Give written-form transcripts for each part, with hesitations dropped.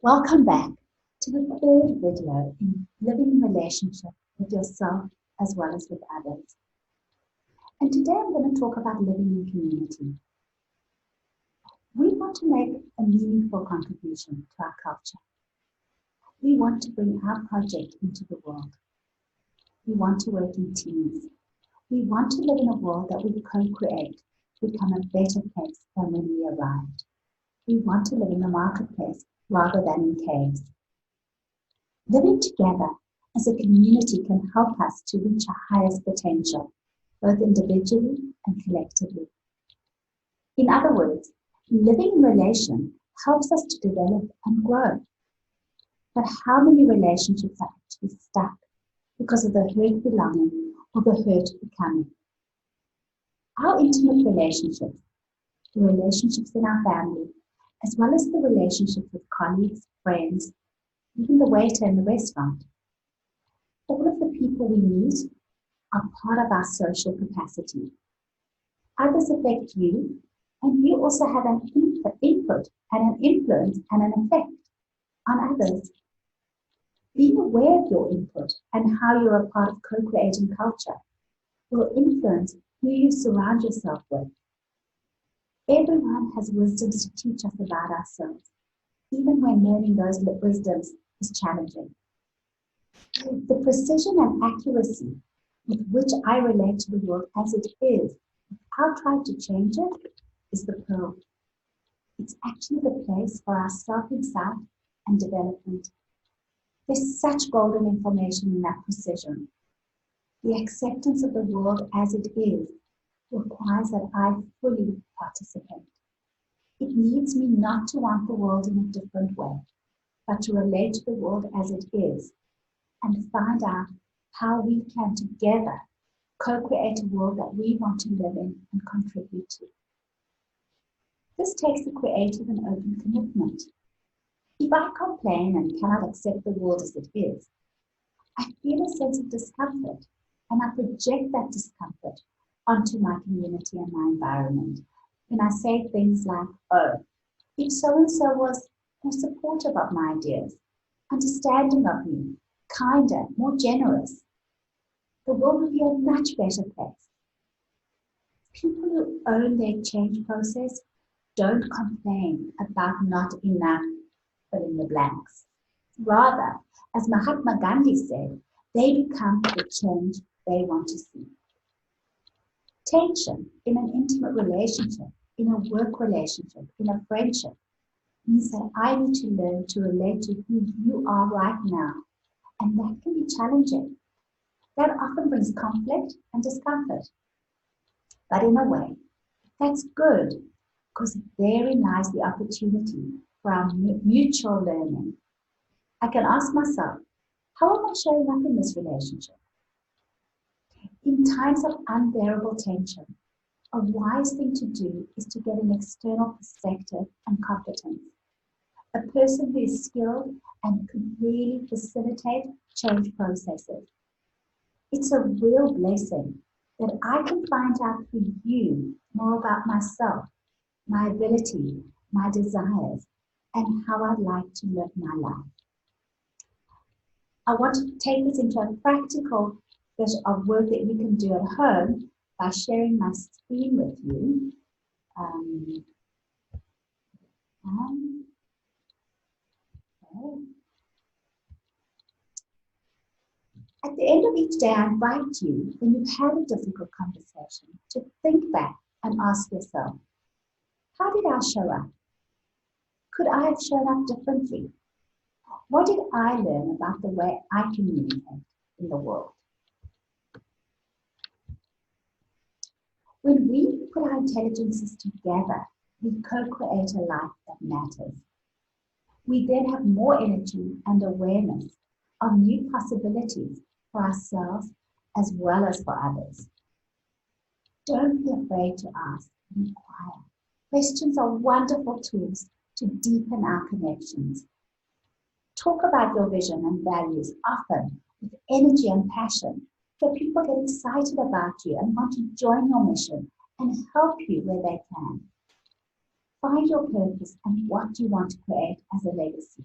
Welcome back to the third video in living in relationship with yourself as well as with others. And today I'm going to talk about living in community. We want to make a meaningful contribution to our culture. We want to bring our project into the world. We want to work in teams. We want to live in a world that we co-create to become a better place than when we arrived. We want to live in the marketplace rather than in caves. Living together as a community can help us to reach our highest potential, both individually and collectively. In other words, living in relation helps us to develop and grow. But how many relationships are actually stuck because of the hurt belonging or the hurt becoming? Our intimate relationships, the relationships in our family, as well as the relationships with colleagues, friends, even the waiter in the restaurant. All of the people we meet are part of our social capacity. Others affect you, and you also have an input and an influence and an effect on others. Being aware of your input and how you're a part of co-creating culture will influence who you surround yourself with. Everyone has wisdoms to teach us about ourselves, even when learning those wisdoms is challenging. The precision and accuracy with which I relate to the world as it is, without trying to change it, is the pearl. It's actually the place for our self-insight and development. There's such golden information in that precision. The acceptance of the world as it is requires that I fully participate. It needs me not to want the world in a different way, but to relate to the world as it is and find out how we can together co-create a world that we want to live in and contribute to. This takes a creative and open commitment. If I complain and cannot accept the world as it is, I feel a sense of discomfort and I project that discomfort onto my community and my environment. When I say things like, oh, if so-and-so was more supportive of my ideas, understanding of me, kinder, more generous, the world would be a much better place. People who own their change process don't complain about not enough fill in the blanks. Rather, as Mahatma Gandhi said, they become the change they want to see. Tension in an intimate relationship, in a work relationship, in a friendship, means that I need to learn to relate to who you are right now. And that can be challenging. That often brings conflict and discomfort. But in a way, that's good because therein lies the opportunity for our mutual learning. I can ask myself, how am I showing up in this relationship? In times of unbearable tension, a wise thing to do is to get an external perspective and competence. A person who is skilled and can really facilitate change processes. It's a real blessing that I can find out through you more about myself, my ability, my desires, and how I'd like to live my life. I want to take this into a practical bit of work that you can do at home by sharing my screen with you. Okay. At the end of each day, I invite you, when you've had a difficult conversation, to think back and ask yourself, how did I show up? Could I have shown up differently? What did I learn about the way I communicate in the world? When we put our intelligences together, we co-create a life that matters. We then have more energy and awareness of new possibilities for ourselves as well as for others. Don't be afraid to ask and inquire. Questions are wonderful tools to deepen our connections. Talk about your vision and values often with energy and passion so people get excited about you and want to join your mission and help you where they can. Find your purpose and what you want to create as a legacy.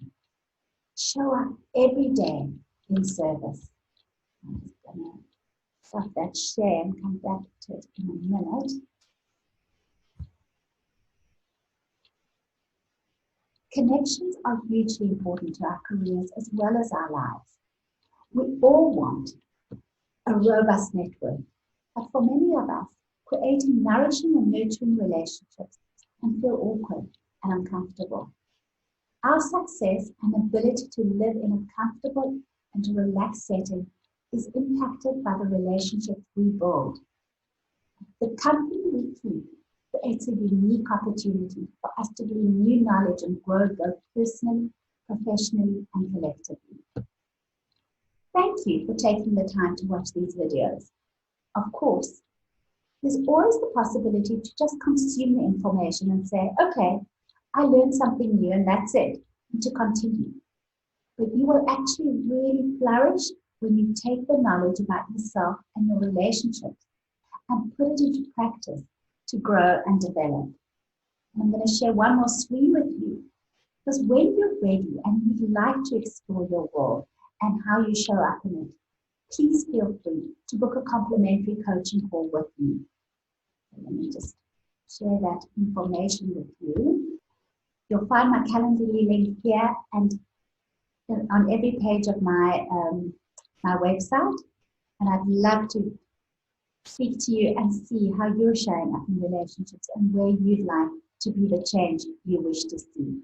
Show up every day in service. I'm just going to stop that share and come back to it in a minute. Connections are hugely important to our careers as well as our lives. We all want a robust network, but for many of us, creating nourishing and nurturing relationships can feel awkward and uncomfortable. Our success and ability to live in a comfortable and a relaxed setting is impacted by the relationships we build. The company we keep creates a unique opportunity for us to gain new knowledge and grow both personally, professionally, and collectively. Thank you for taking the time to watch these videos. Of course, there's always the possibility to just consume the information and say, okay, I learned something new and that's it, and to continue. But you will actually really flourish when you take the knowledge about yourself and your relationships and put it into practice to grow and develop. And I'm going to share one more screen with you, because when you're ready and you'd like to explore your world and how you show up in it, please feel free to book a complimentary coaching call with me. So let me just share that information with you. You'll find my Calendly link here and on every page of my website, and I'd love to speak to you and see how you're showing up in relationships and where you'd like to be the change you wish to see.